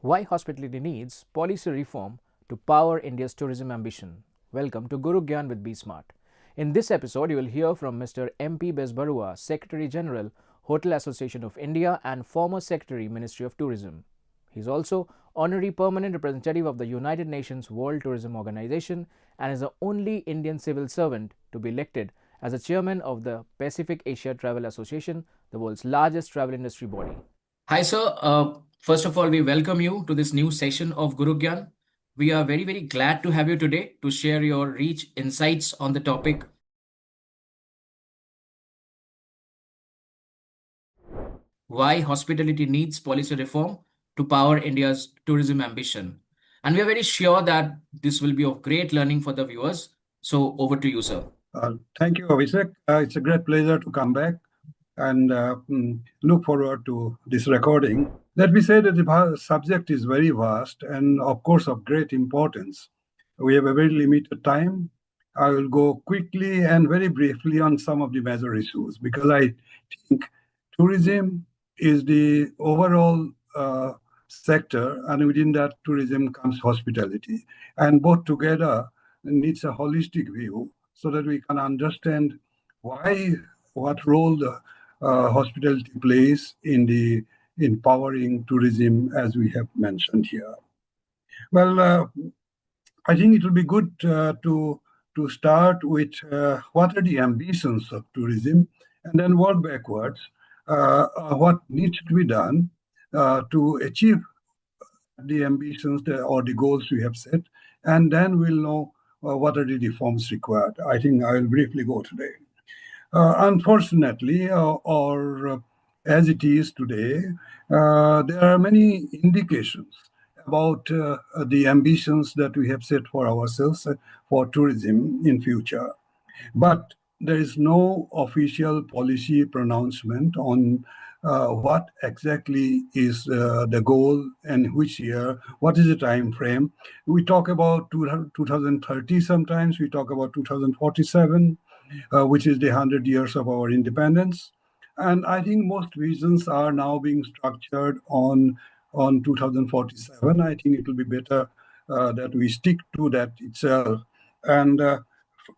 Why Hospitality Needs Policy Reform to Power India's Tourism Ambition. Welcome to Guru Gyan with BSmart. In this episode, you will hear from Mr. P Bezbaruah, Secretary General, Hotel Association of India and former Secretary, Ministry of Tourism. He is also Honorary Permanent Representative of the United Nations World Tourism Organization and is the only Indian civil servant to be elected as the chairman of the Pacific Asia Travel Association, the world's largest travel industry body. Hi, sir. First of all, we welcome you to this new session of Guru Gyan. We are very, very glad to have you today to share your rich insights on the topic why hospitality needs policy reform to power India's tourism ambition. And we are very sure that this will be of great learning for the viewers. So over to you, sir. Thank you, Abhishek. It's a great pleasure to come back and look forward to this recording. Let me say that the subject is very vast and, of course, of great importance. We have a very limited time. I will go quickly and very briefly on some of the major issues because I think tourism is the overall sector, and within that tourism comes hospitality. And both together needs a holistic view so that we can understand what role the hospitality plays in powering tourism, as we have mentioned here. Well, I think it will be good to start with what are the ambitions of tourism, and then work backwards. What needs to be done to achieve the ambitions or the goals we have set, and then we'll know what are the reforms required. I think I will briefly go today. Unfortunately, or as it is today, there are many indications about the ambitions that we have set for ourselves for tourism in future. But there is no official policy pronouncement on what exactly is the goal and which year, what is the time frame. We talk about 2030 sometimes, we talk about 2047, which is the 100 years of our independence. And I think most visions are now being structured on 2047. I think it will be better that we stick to that itself. And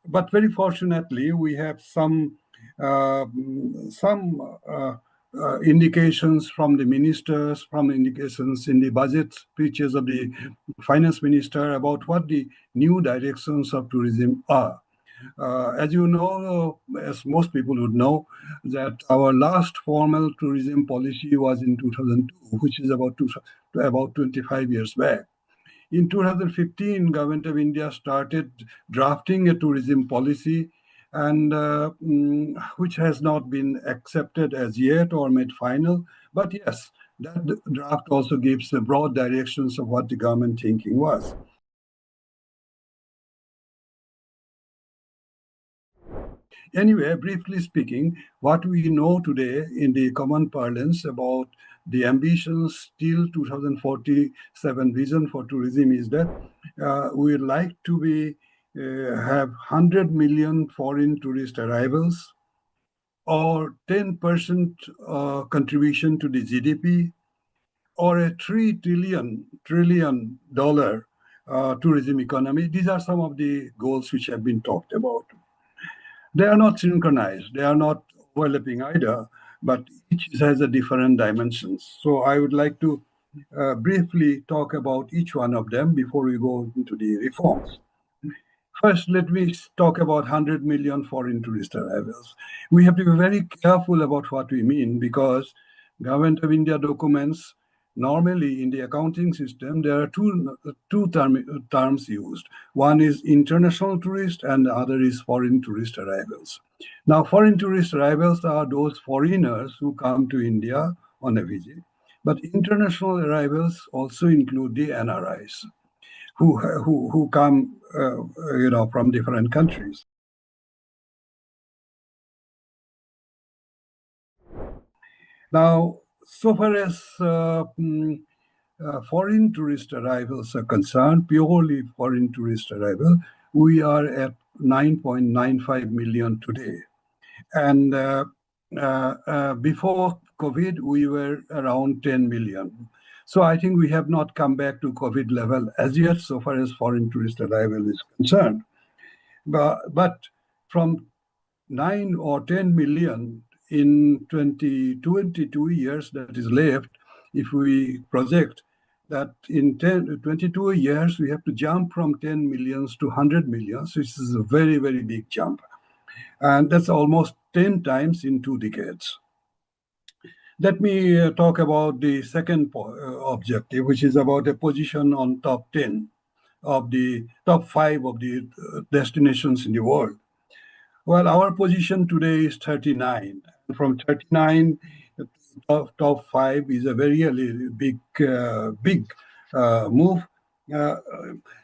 but very fortunately, we have some indications from the ministers, from indications in the budget speeches of the finance minister about what the new directions of tourism are. As you know, as most people would know, that our last formal tourism policy was in 2002, which is about 25 years back. In 2015, Government of India started drafting a tourism policy, and which has not been accepted as yet or made final. But yes, that draft also gives the broad directions of what the government thinking was. Anyway, briefly speaking, what we know today in the common parlance about the ambitions till 2047 vision for tourism is that we'd like to have 100 million foreign tourist arrivals, or 10% contribution to the GDP, or a $3 trillion tourism economy. These are some of the goals which have been talked about. They are not synchronized, they are not overlapping either, but each has a different dimensions. So I would like to briefly talk about each one of them before we go into the reforms. First, let me talk about 100 million foreign tourist arrivals. We have to be very careful about what we mean, because Government of India documents, normally in the accounting system, there are two terms used. One is international tourist and the other is foreign tourist arrivals. Now, foreign tourist arrivals are those foreigners who come to India on a visit, but international arrivals also include the NRIs who come from different countries. Now, so far as foreign tourist arrivals are concerned, purely foreign tourist arrival, we are at 9.95 million today. And before COVID, we were around 10 million. So I think we have not come back to COVID level as yet, so far as foreign tourist arrival is concerned. But from 9 or 10 million in 22 years that is left, if we project that in 22 years, we have to jump from 10 millions to 100 millions, which is a very, very big jump. And that's almost 10 times in 2 decades. Let me talk about the second objective, which is about a position on top 10 of the top 5 of the destinations in the world. Well, our position today is 39. From 39, top 5 is a very big move. Uh,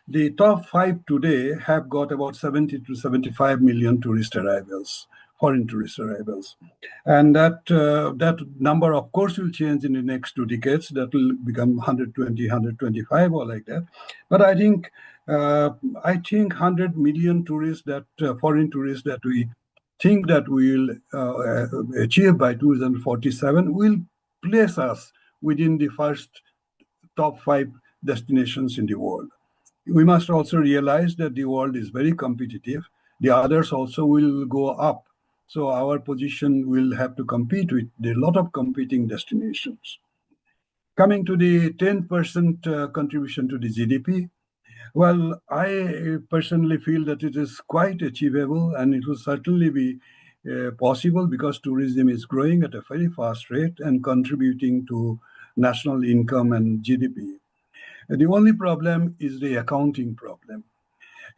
the top 5 today have got about 70 to 75 million tourist arrivals, foreign tourist arrivals. And that number, of course, will change in the next 2 decades. That will become 120, 125 or like that. But I think 100 million tourists foreign tourists that we think that we will achieve by 2047 will place us within the first top 5 destinations in the world. We must also realize that the world is very competitive. The others also will go up. So our position will have to compete with a lot of competing destinations. Coming to the 10% contribution to the GDP, well, I personally feel that it is quite achievable, and it will certainly be possible because tourism is growing at a very fast rate and contributing to national income and GDP. The only problem is the accounting problem.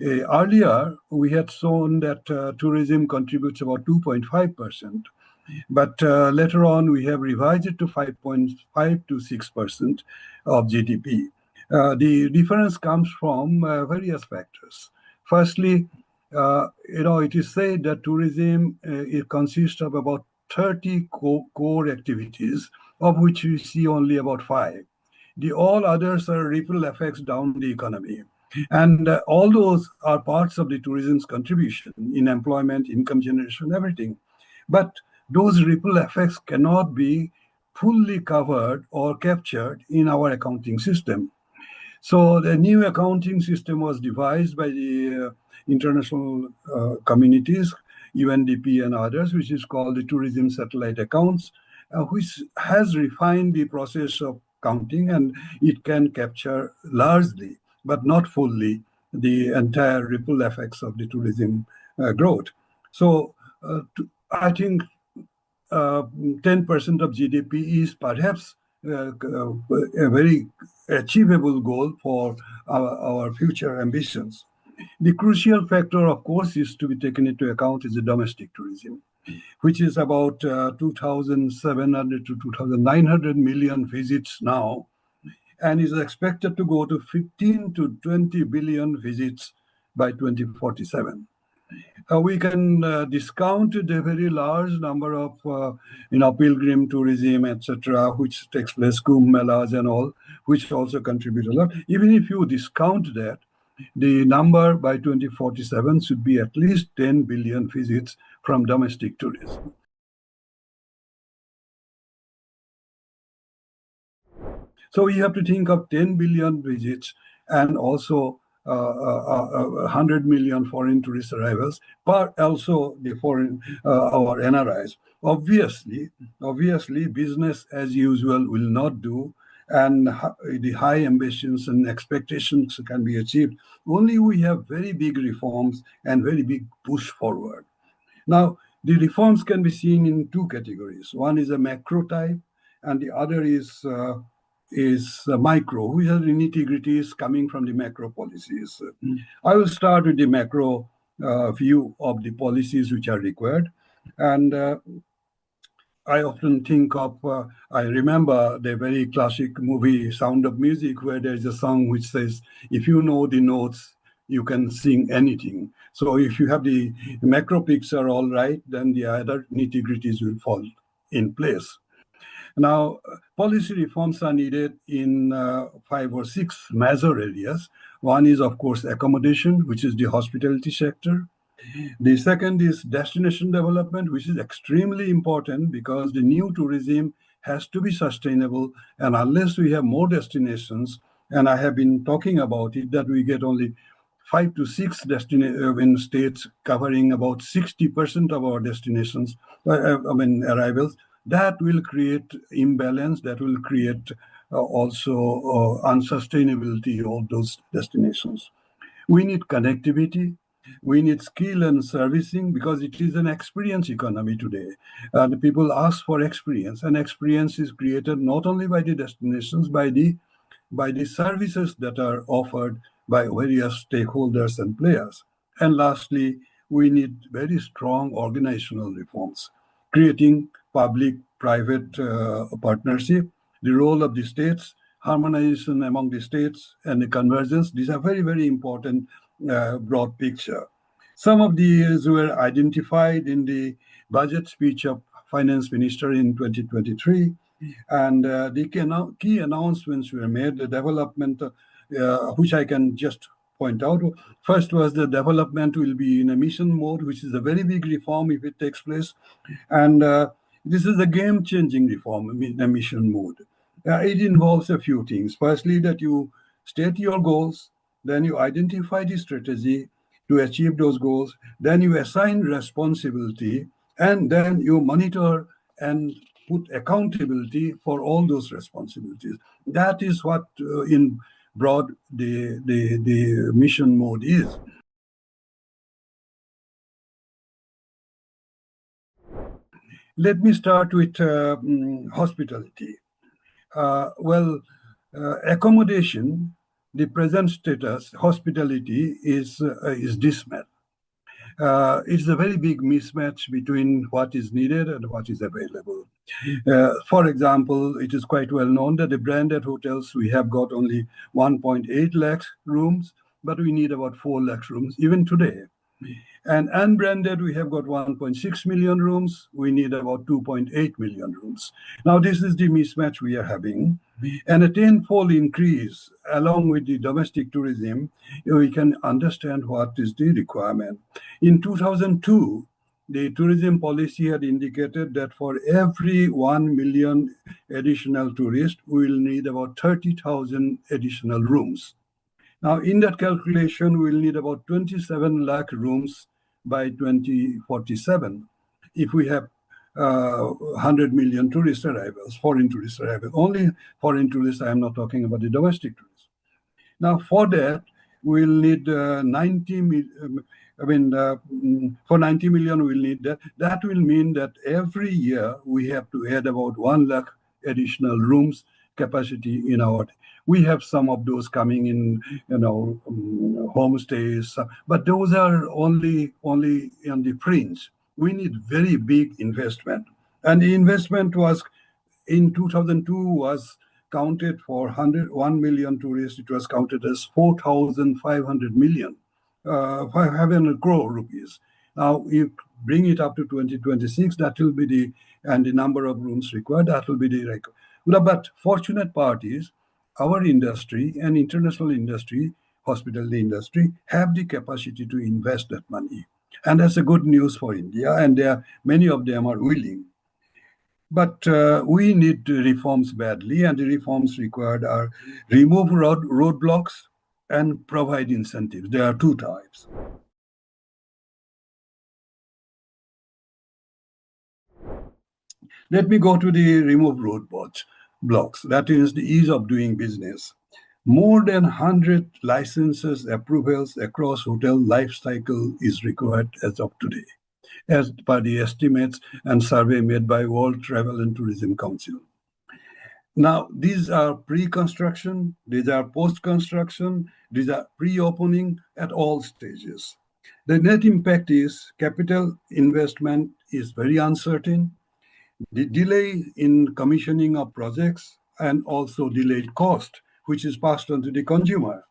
Earlier, we had shown that tourism contributes about 2.5%, but later on, we have revised it to 5.5 to 6% of GDP. The difference comes from various factors. Firstly, it is said that tourism it consists of about 30 core activities, of which we see only about 5. The all others are ripple effects down the economy. And all those are parts of the tourism's contribution in employment, income generation, everything. But those ripple effects cannot be fully covered or captured in our accounting system. So the new accounting system was devised by the international communities, UNDP and others, which is called the Tourism Satellite Accounts, which has refined the process of counting, and it can capture largely, but not fully, the entire ripple effects of the tourism growth. So I think 10% of GDP is perhaps a very achievable goal for our future ambitions. The crucial factor, of course, is to be taken into account is the domestic tourism, which is about 2,700 to 2,900 million visits now, and is expected to go to 15 to 20 billion visits by 2047. We can discount the very large number of pilgrim tourism, etc., which takes place, Kumbh Melas and all, which also contribute a lot. Even if you discount that, the number by 2047 should be at least 10 billion visits from domestic tourism. So we have to think of 10 billion visits and also 100 million foreign tourist arrivals, but also the foreign our NRIs. Obviously, business as usual will not do, and the high ambitions and expectations can be achieved only we have very big reforms and very big push forward. Now, the reforms can be seen in 2 categories. One is a macro type, and the other is micro, which are the nitty-gritties coming from the macro policies. I will start with the macro view of the policies which are required. And I often think of, I remember the very classic movie Sound of Music, where there's a song which says, if you know the notes, you can sing anything. So if you have the macro picture all right, then the other nitty-gritties will fall in place. Now, policy reforms are needed in 5 or 6 major areas. One is, of course, accommodation, which is the hospitality sector. The second is destination development, which is extremely important because the new tourism has to be sustainable. And unless we have more destinations, and I have been talking about it, that we get only 5 to 6 in states covering about 60% of our destinations, arrivals, that will create imbalance, that will create also unsustainability of those destinations. We need connectivity. We need skill and servicing because it is an experience economy today. And people ask for experience, and experience is created not only by the destinations, by the services that are offered by various stakeholders and players. And lastly, we need very strong organizational reforms, creating public-private partnership, the role of the states, harmonization among the states, and the convergence. These are very, very important broad picture. Some of these were identified in the budget speech of Finance Minister in 2023, and the key announcements were made. The development, which I can just point out. First was the development will be in a mission mode, which is a very big reform if it takes place. And this is a game-changing reform in a mission mode. It involves a few things. Firstly, that you state your goals, then you identify the strategy to achieve those goals, then you assign responsibility, and then you monitor and put accountability for all those responsibilities. That is what, in broad, the mission mode is. Let me start with hospitality. Accommodation, the present status, hospitality is dismal. It's a very big mismatch between what is needed and what is available. For example, it is quite well known that the branded hotels, we have got only 1.8 lakhs rooms, but we need about 4 lakhs rooms even today. And unbranded, we have got 1.6 million rooms. We need about 2.8 million rooms. Now, this is the mismatch we are having. And a tenfold increase along with the domestic tourism, we can understand what is the requirement. In 2002, the tourism policy had indicated that for every 1 million additional tourists, we will need about 30,000 additional rooms. Now, in that calculation, we'll need about 27 lakh rooms by 2047 if we have 100 million tourist arrivals, foreign tourist arrivals. Only foreign tourists, I am not talking about the domestic tourists. Now, for that, we'll need 90 million. For 90 million, we'll need that. That will mean that every year we have to add about 1 lakh additional rooms capacity in our. We have some of those coming in, homestays, but those are only on the fringe. We need very big investment, and the investment was in 2002 was counted for 101 million tourists. It was counted as 4,500 million, 500 crore rupees. Now, you bring it up to 2026, that will be and the number of rooms required, that will be the record. But fortunate part is our industry and international industry, hospitality industry, have the capacity to invest that money. And that's a good news for India, and many of them are willing. But we need reforms badly, and the reforms required are remove roadblocks and provide incentives. There are two types. Let me go to the remove roadblocks. That is the ease of doing business. More than 100 licenses, approvals across hotel life cycle is required as of today, as per the estimates and survey made by World Travel and Tourism Council. Now, these are pre-construction, these are post-construction, these are pre-opening at all stages. The net impact is capital investment is very uncertain, the delay in commissioning of projects, and also delayed cost, which is passed on to the consumer.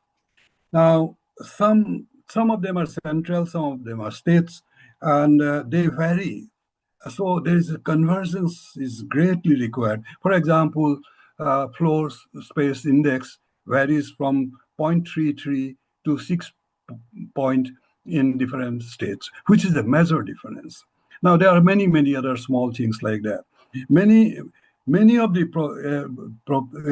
Now, some of them are central, some of them are states, and they vary. So there is a convergence is greatly required. For example, floor space index varies from 0.33 to 6 point in different states, which is a major difference. Now, there are many other small things like that. Many Many of the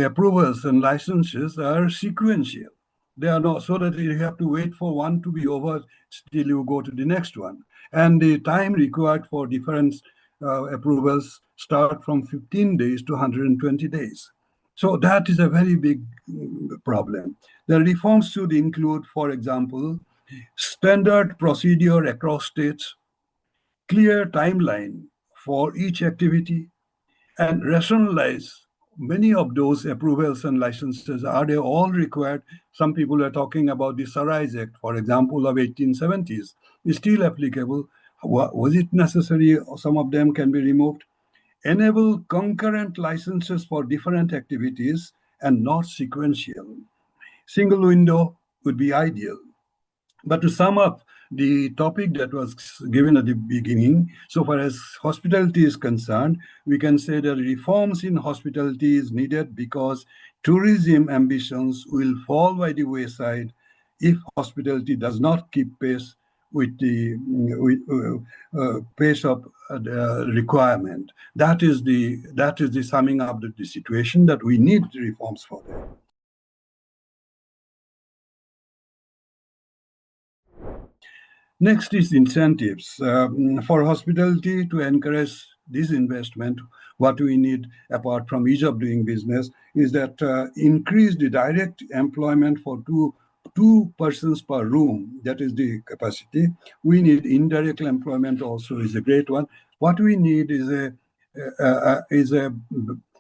approvals and licenses are sequential. They are not so that you have to wait for one to be over till you go to the next one. And the time required for different approvals start from 15 days to 120 days. So that is a very big problem. The reforms should include, for example, standard procedure across states, clear timeline for each activity, and rationalize many of those approvals and licenses. Are they all required? Some people are talking about the Sarais Act, for example, of 1870s, is still applicable. Was it necessary? Some of them can be removed. Enable concurrent licenses for different activities and not sequential. Single window would be ideal. But to sum up the topic that was given at the beginning, so far as hospitality is concerned, we can say that reforms in hospitality is needed because tourism ambitions will fall by the wayside if hospitality does not keep pace with the pace of the requirement. That is the summing up of the situation that we need reforms for that. Next is incentives. For hospitality to encourage this investment, what we need, apart from ease of doing business, is that increase the direct employment for two persons per room. That is the capacity. We need indirect employment also is a great one. What we need is a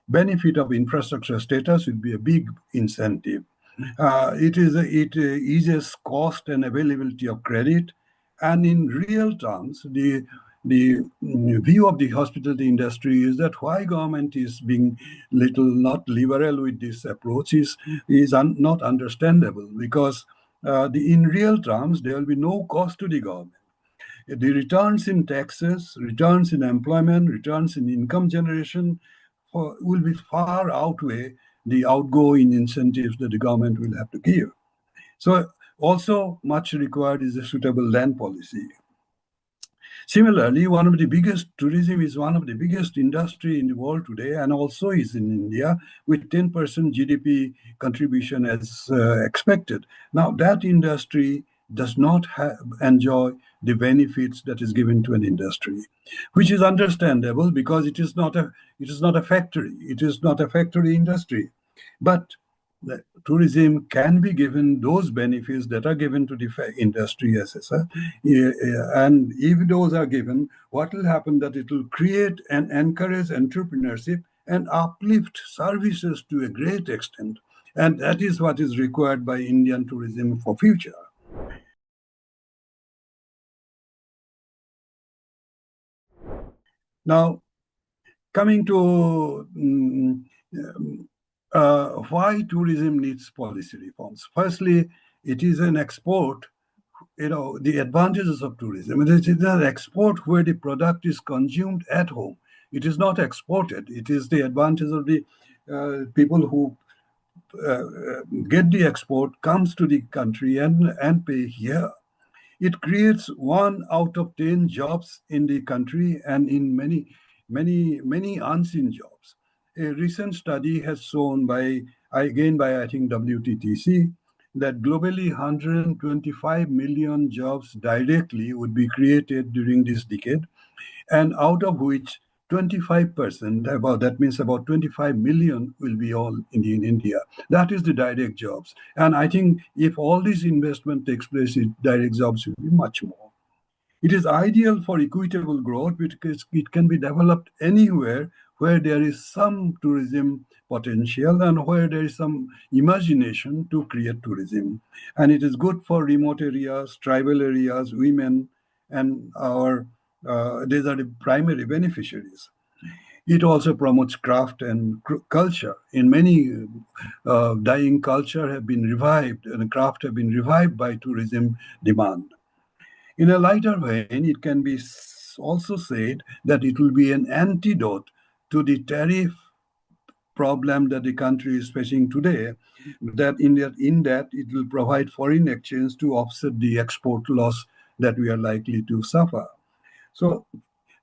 benefit of infrastructure status would be a big incentive. It eases cost and availability of credit, and in real terms, the view of the hospitality industry is that why government is being not liberal with this approach is not understandable, because in real terms there will be no cost to the government. The returns in taxes, returns in employment, returns in income generation will be far outweigh the outgoing incentives that the government will have to give. So also much required is a suitable land policy. Similarly, tourism is one of the biggest industry in the world today, and also is in India with 10% GDP contribution as expected. Now that industry does not enjoy the benefits that is given to an industry, which is understandable because it is not a factory. It is not a factory industry, but the tourism can be given those benefits that are given to the industry as and if those are given, what will happen that it will create and encourage entrepreneurship and uplift services to a great extent, and that is what is required by Indian tourism for future. Now, coming to why tourism needs policy reforms. Firstly, it is an export. The advantages of tourism. It is an export where the product is consumed at home. It is not exported. It is the advantage of the people who get the export comes to the country and pay here. It creates 1 out of 10 jobs in the country and in many unseen jobs. A recent study has shown by I think WTTC that globally 125 million jobs directly would be created during this decade, and out of which 25%, that means about 25 million, will be all in India. That is the direct jobs. And I think if all this investment takes place, direct jobs will be much more. It is ideal for equitable growth because it can be developed anywhere where there is some tourism potential and where there is some imagination to create tourism. And it is good for remote areas, tribal areas, women, and these are the primary beneficiaries. It also promotes craft and culture. In many dying culture have been revived, and craft have been revived by tourism demand. In a lighter vein, it can be also said that it will be an antidote to the tariff problem that the country is facing today, that it will provide foreign exchange to offset the export loss that we are likely to suffer. So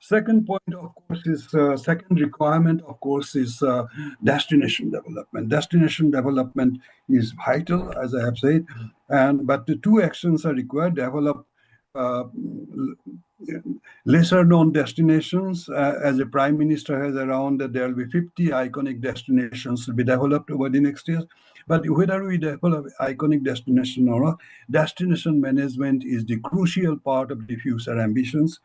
Second point, of course, is second requirement, of course, is destination development. Destination development is vital, as I have said, and but the two actions are required: develop uh, lesser known destinations. As a prime minister has around that there will be 50 iconic destinations to be developed over the next years. But whether we develop iconic destination or not, destination management is the crucial part of the future ambitions,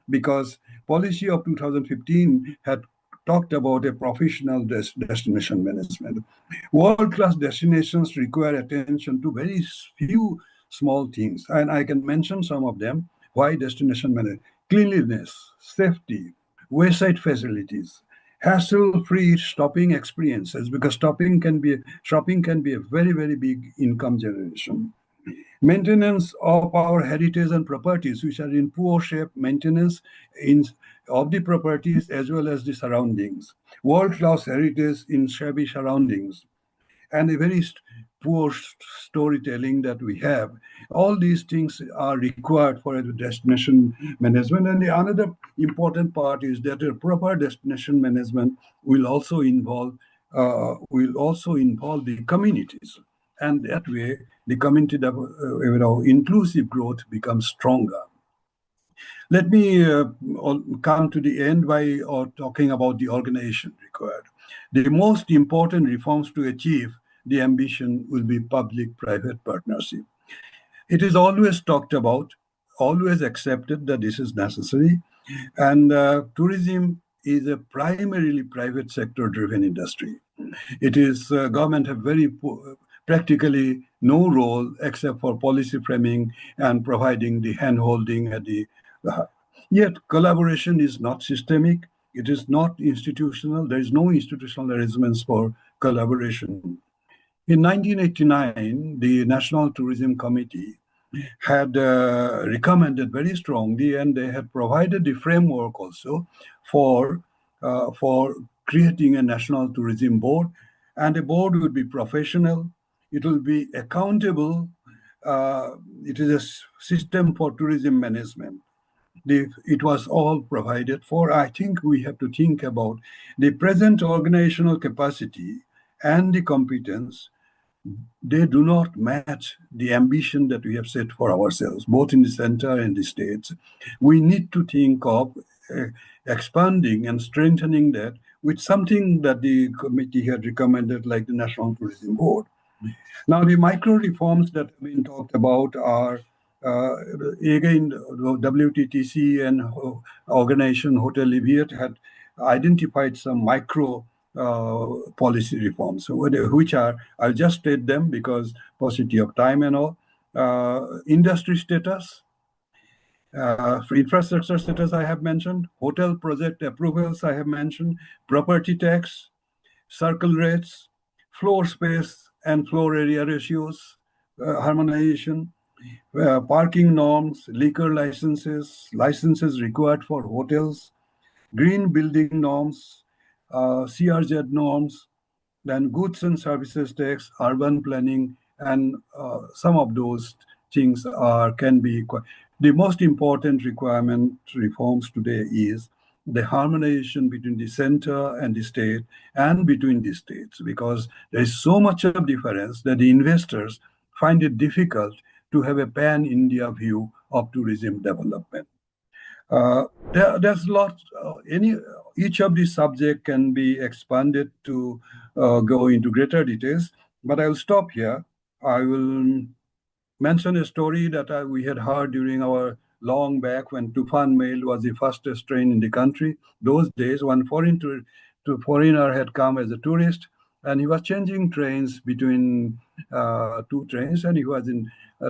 because policy of 2015 had talked about a professional destination management. World-class destinations require attention to very few small things, and I can mention some of them. Why destination management? Cleanliness, safety, wayside facilities, hassle-free shopping experiences, because shopping can be a very, very big income generation. Maintenance of our heritage and properties, which are in poor shape, maintenance in, of the properties as well as the surroundings. World-class heritage in shabby surroundings, and a very poor storytelling that we have. All these things are required for a destination management. And the another important part is that a proper destination management will also involve the communities, and that way the community inclusive growth becomes stronger. Let me come to the end by talking about the organization required. The most important reforms to achieve the ambition will be public-private partnership. It is always talked about, always accepted that this is necessary, and tourism is a primarily private sector driven industry. It is government have practically no role except for policy framing and providing the hand holding at the yet collaboration is not systemic, it is not institutional, there is no institutional arrangements for collaboration. In 1989, the National Tourism Committee had recommended very strongly, and they had provided the framework also for creating a national tourism board, and the board would be professional, it will be accountable, it is a system for tourism management. It was all provided for. I think we have to think about the present organizational capacity and the competence. They do not match the ambition that we have set for ourselves, both in the center and the states. We need to think of uh, expanding and strengthening that with something that the committee had recommended, like the National Tourism Board. Now, the micro reforms that have been talked about are uh, again WTTC and organization Hotel Liviet had identified some micro policy reforms, which are, I'll just state them because paucity of time and all. Industry status, for infrastructure status I have mentioned, hotel project approvals I have mentioned, property tax, circle rates, floor space and floor area ratios, harmonization, parking norms, liquor licenses required for hotels, green building norms, CRZ norms, then goods and services tax, urban planning, and some of those things can be. The most important requirement reforms today is the harmonization between the center and the state and between the states, because there is so much of difference that the investors find it difficult to have a pan-India view of tourism development. There's lots. Each of these subject can be expanded to go into greater details, but I'll stop here. I will mention a story that we had heard during our long back when Tufan Mail was the fastest train in the country. Those days, one foreigner had come as a tourist, and he was changing trains between two trains, and he was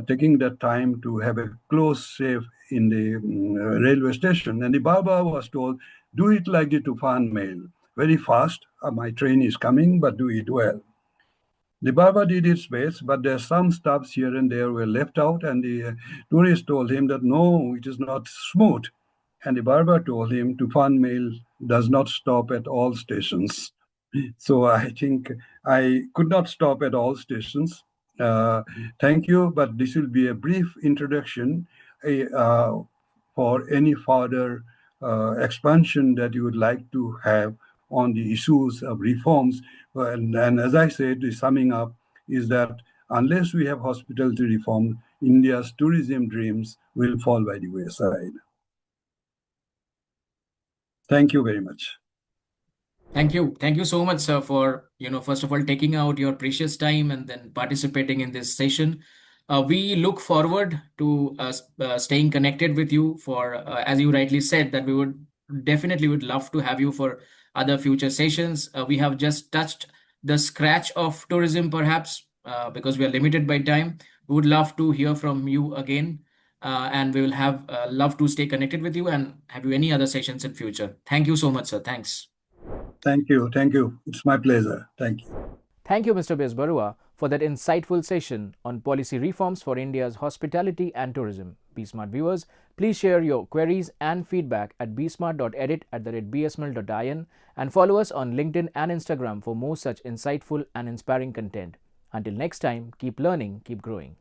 taking that time to have a close shave in the railway station. And the Baba was told, "Do it like the Tufan Mail, very fast. My train is coming, but do it well." The barber did its best, but there are some stops here and there were left out, and the tourist told him that no, it is not smooth. And the barber told him Tufan Mail does not stop at all stations. So I think I could not stop at all stations. Thank you, but this will be a brief introduction uh, for any further expansion that you would like to have on the issues of reforms. And as I said, the summing up is that unless we have hospitality reform, India's tourism dreams will fall by the wayside. Thank you very much. Thank you. Thank you so much, sir, for, first of all, taking out your precious time and then participating in this session. We look forward to staying connected with you for, as you rightly said, that we would love to have you for other future sessions. We have just touched the scratch of tourism, perhaps, because we are limited by time. We would love to hear from you again, and we will have love to stay connected with you and have you any other sessions in future. Thank you so much, sir. Thanks. Thank you. Thank you. It's my pleasure. Thank you. Thank you, Mr. Bezbaruah, for that insightful session on policy reforms for India's hospitality and tourism. BSmart viewers, please share your queries and feedback at bsmart.edit@bsmart.in and follow us on LinkedIn and Instagram for more such insightful and inspiring content. Until next time, keep learning, keep growing.